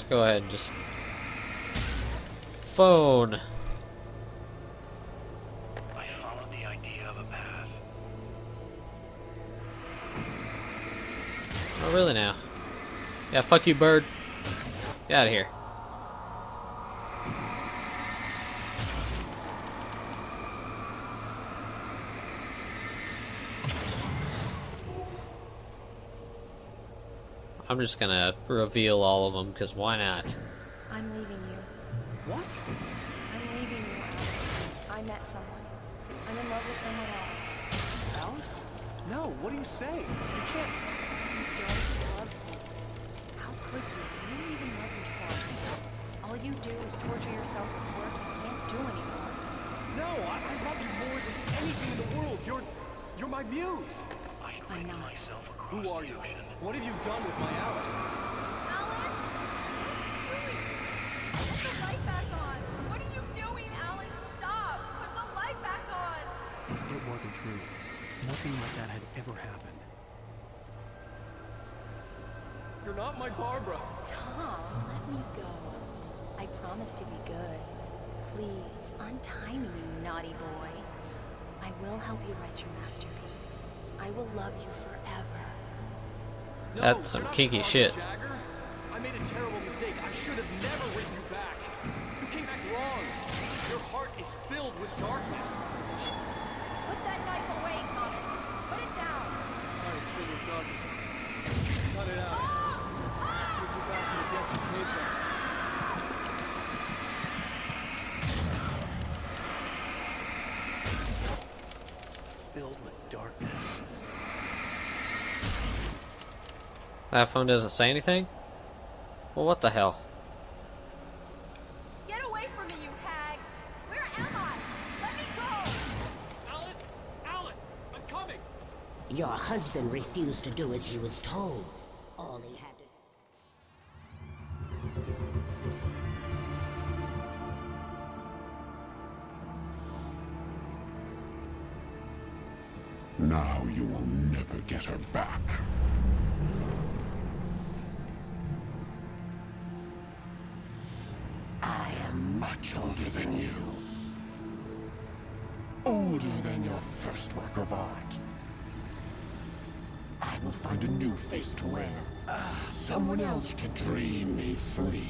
Go ahead and just... Phone. I followed the idea of a path. Oh, really now? Yeah, fuck you, bird. Get out of here. I'm just gonna reveal all of them, because why not? I'm leaving you. What? I'm leaving you, Alice. I met someone. I'm in love with someone else. Alice? No, what are you saying? You can't... You don't love me. How could you? You don't even love yourself. All you do is torture yourself with work you can't do anymore. No, I love you more than anything in the world. You're my muse. I had I'm written not. myself across Who are the you? ocean. What have you done with my Alice? Alan? Put the light back on! What are you doing, Alan? Stop! Put the light back on! It wasn't true. Nothing like that had ever happened. You're not my Barbara. Tom, let me go. I promise to be good. Please, untie me, you naughty boy. I will help you write your masterpiece. I will love you forever. No, That's some you're not kinky Barbara shit. Jagger. I made a terrible mistake. I should have never written you back. You came back wrong. Your heart is filled with darkness. Put that knife away, Thomas! Put it down! Heart is filled with darkness. Cut it out. Take you back to the depths of nature. Filled with darkness. That phone doesn't say anything? Well, what the hell? Get away from me, you hag! Where am I? Let me go! Alice! Alice! I'm coming! Your husband refused to do as he was told. All he had to Now you will never get her back. I am much older than you. Older than your first work of art. I will find a new face to wear. Someone else to dream me free.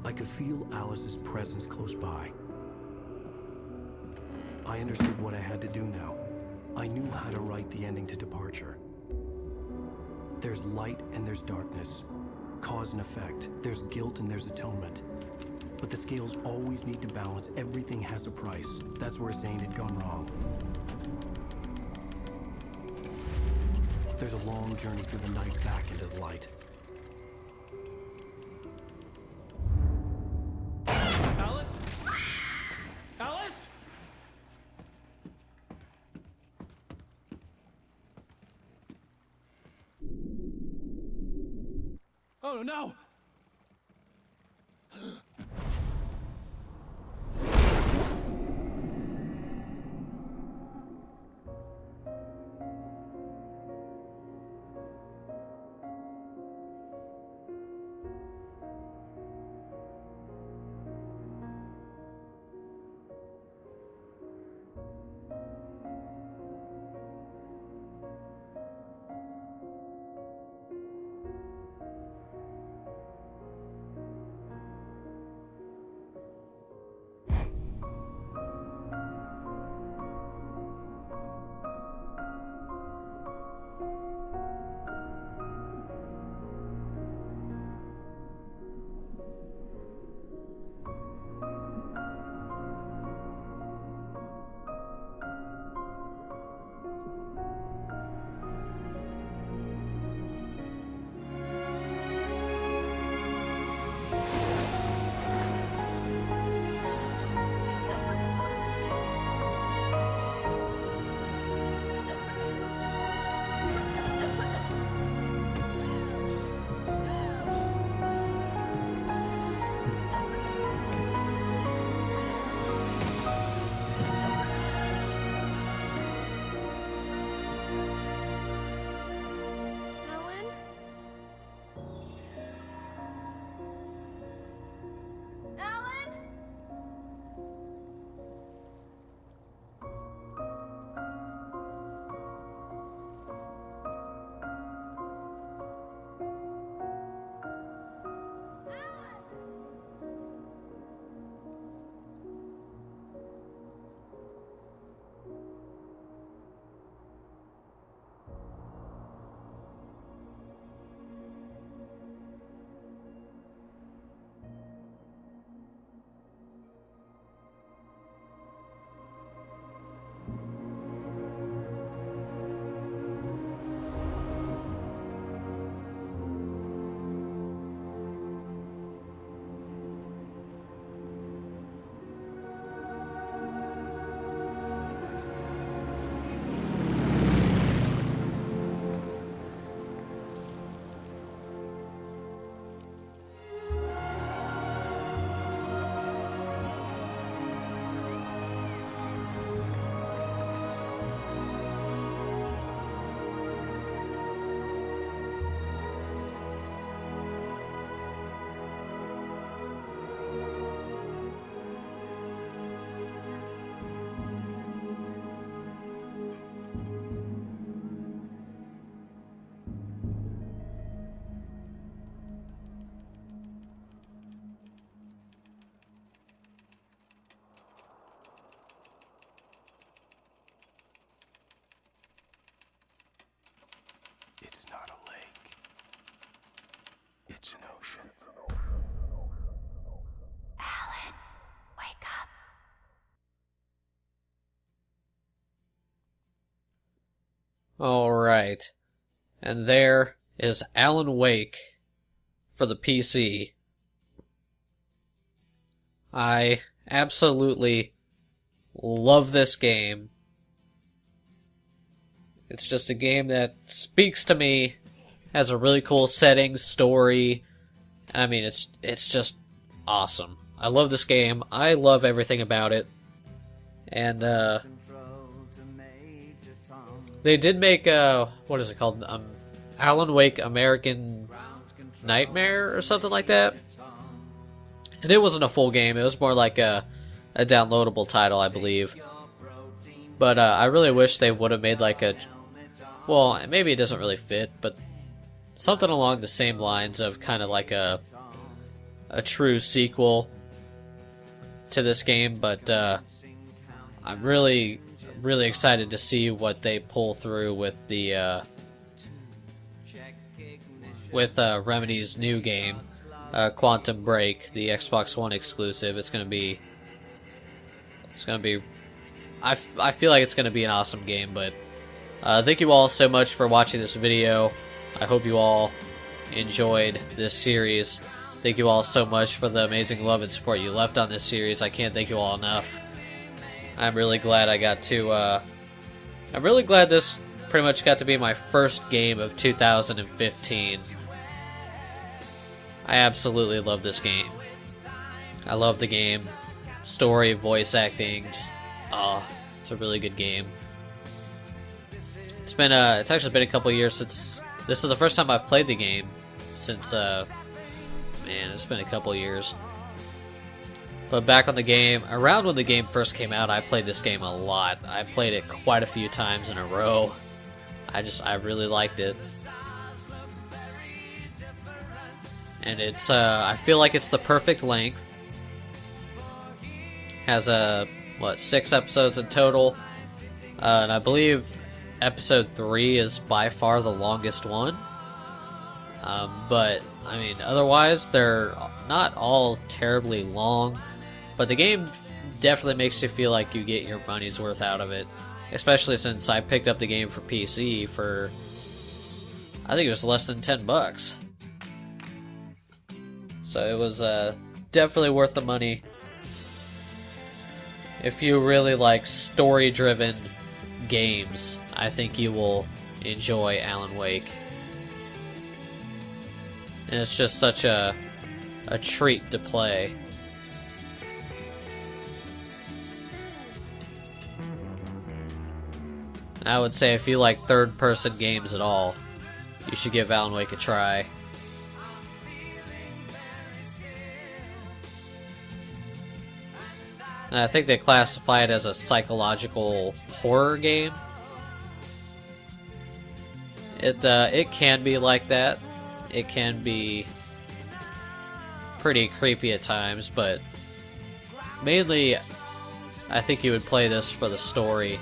I could feel Alice's presence close by. I understood what I had to do now. I knew how to write the ending to Departure. There's light and there's darkness. Cause and effect. There's guilt and there's atonement. But the scales always need to balance. Everything has a price. That's where Zane had gone wrong. There's a long journey through the night back into the light. Alice? Alice? Oh no! Alright. And there is Alan Wake for the PC. I absolutely love this game. It's just a game that speaks to me, has a really cool setting, story. I mean, it's just awesome. I love this game. I love everything about it. And they did make what is it called? Alan Wake American Nightmare or something like that. And it wasn't a full game. It was more like a downloadable title, I believe. But I really wish they would have made like a... Well, maybe it doesn't really fit, but something along the same lines of kind of like a true sequel to this game. But I'm really excited to see what they pull through with the Remedy's new game, Quantum Break, the Xbox One exclusive. It's gonna be. I feel like it's gonna be an awesome game. But thank you all so much for watching this video. I hope you all enjoyed this series. Thank you all so much for the amazing love and support you left on this series. I can't thank you all enough. I'm really glad I got to. I'm really glad this pretty much got to be my first game of 2015. I absolutely love this game. I love the game. Story, voice acting, just it's a really good game. It's actually been a couple years since this is the first time I've played the game since man, it's been a couple years. But back on the game, around when the game first came out, I played this game a lot. I played it quite a few times in a row. I really liked it. And it's I feel like it's the perfect length. Has 6 episodes in total. And I believe episode 3 is by far the longest one. But I mean, otherwise they're not all terribly long. But the game definitely makes you feel like you get your money's worth out of it. Especially since I picked up the game for PC for, I think it was less than $10. So it was definitely worth the money. If you really like story-driven games, I think you will enjoy Alan Wake. And it's just such a treat to play. I would say if you like third-person games at all, you should give Alan Wake a try. And I think they classify it as a psychological horror game. It can be like that. It can be pretty creepy at times, but mainly I think you would play this for the story.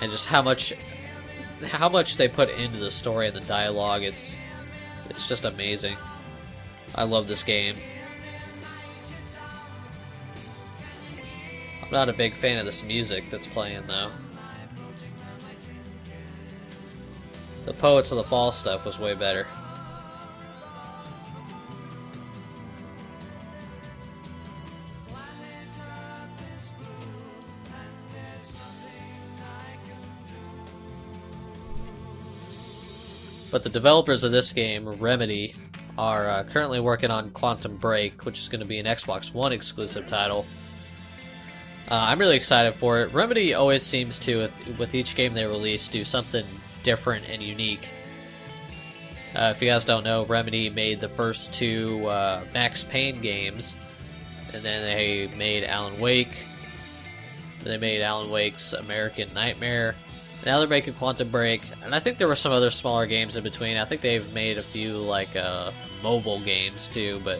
And just how much they put into the story and the dialogue, it's just amazing. I love this game. I'm not a big fan of this music that's playing though. The Poets of the Fall stuff was way better. But the developers of this game, Remedy, are currently working on Quantum Break, which is going to be an Xbox One exclusive title. I'm really excited for it. Remedy always seems to, with each game they release, do something different and unique. If you guys don't know, Remedy made the first 2 Max Payne games, and then they made Alan Wake. They made Alan Wake's American Nightmare. Now they're making Quantum Break, and I think there were some other smaller games in between. I think they've made a few like mobile games too. But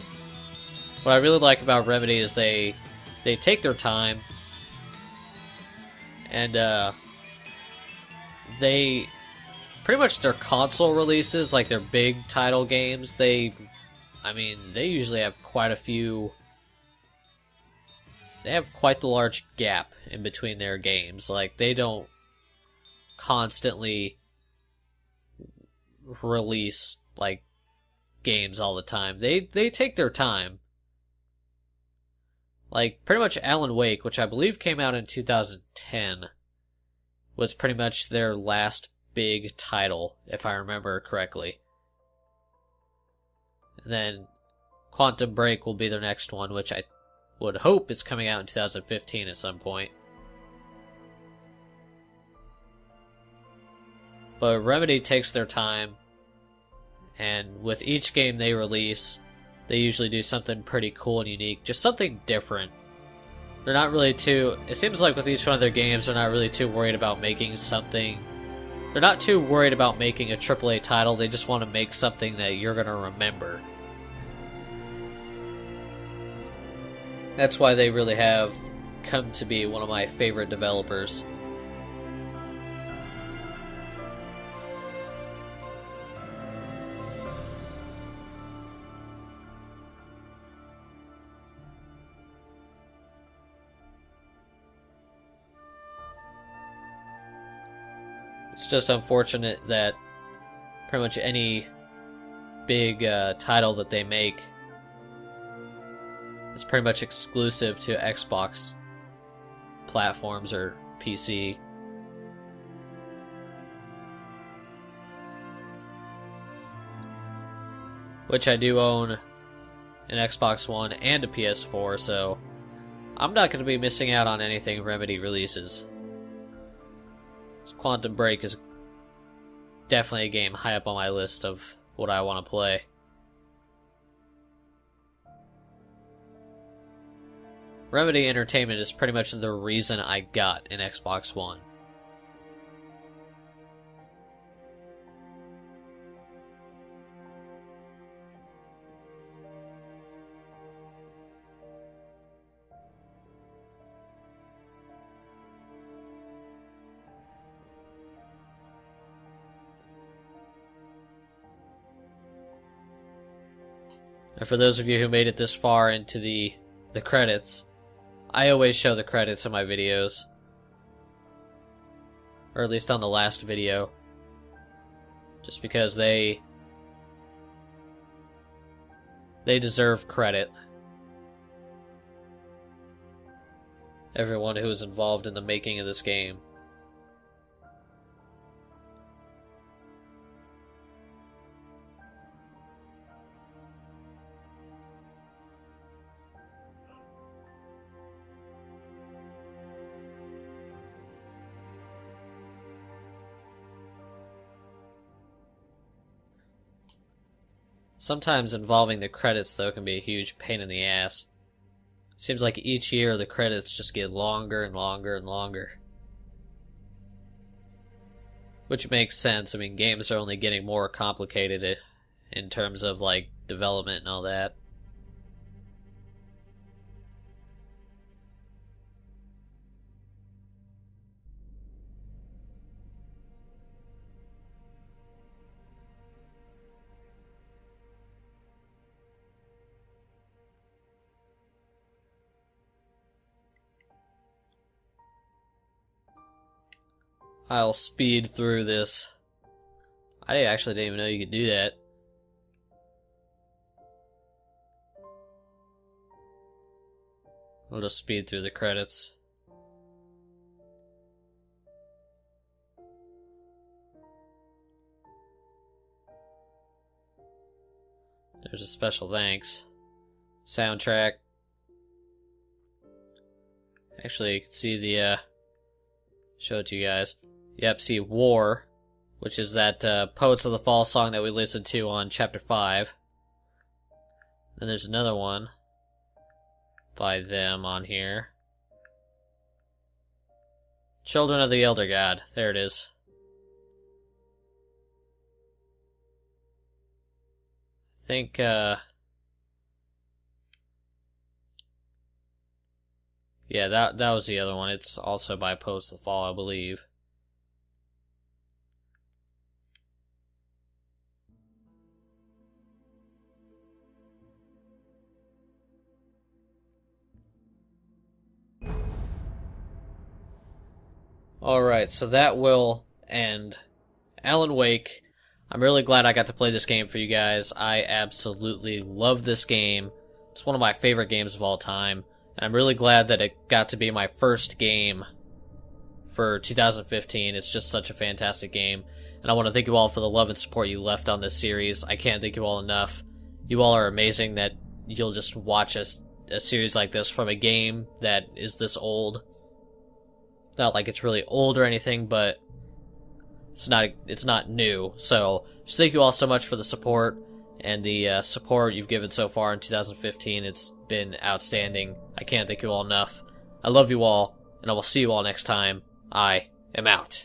what I really like about Remedy is they take their time, and they pretty much their console releases, like their big title games. They usually have quite a few. They have quite the large gap in between their games. Like they don't constantly release like games all the time. They take their time. Like pretty much Alan Wake, which I believe came out in 2010, was pretty much their last big title, if I remember correctly. And then Quantum Break will be their next one, which I would hope is coming out in 2015 at some point. But Remedy takes their time, and with each game they release, they usually do something pretty cool and unique, just something different. They're not really too... It seems like with each one of their games, they're not really too worried about making something... They're not too worried about making a AAA title, they just want to make something that you're going to remember. That's why they really have come to be one of my favorite developers. It's just unfortunate that pretty much any big title that they make is pretty much exclusive to Xbox platforms or PC. Which I do own an Xbox One and a PS4, so I'm not going to be missing out on anything Remedy releases. Quantum Break is definitely a game high up on my list of what I want to play. Remedy Entertainment is pretty much the reason I got an Xbox One. And for those of you who made it this far into the credits, I always show the credits in my videos. Or at least on the last video. Just because they deserve credit. Everyone who was involved in the making of this game. Sometimes involving the credits, though, can be a huge pain in the ass. Seems like each year the credits just get longer and longer and longer. Which makes sense. I mean, games are only getting more complicated in terms of, like, development and all that. I'll speed through this. I actually didn't even know you could do that. I'll just speed through the credits. There's a special thanks. Soundtrack. Actually, you can see the, show it to you guys. Yep, see War, which is that Poets of the Fall song that we listened to on Chapter 5. Then there's another one by them on here. Children of the Elder God. There it is. I think, yeah, that was the other one. It's also by Poets of the Fall, I believe. Alright, so that will and Alan Wake. I'm really glad I got to play this game for you guys. I absolutely love this game. It's one of my favorite games of all time, and I'm really glad that it got to be my first game for 2015. It's just such a fantastic game, and I want to thank you all for the love and support you left on this series. I can't thank you all enough. You all are amazing that you'll just watch a series like this from a game that is this old. Not like it's really old or anything, but it's not new. So just thank you all so much for the support and the support you've given so far in 2015. It's been outstanding. I can't thank you all enough. I love you all, and I will see you all next time. I am out.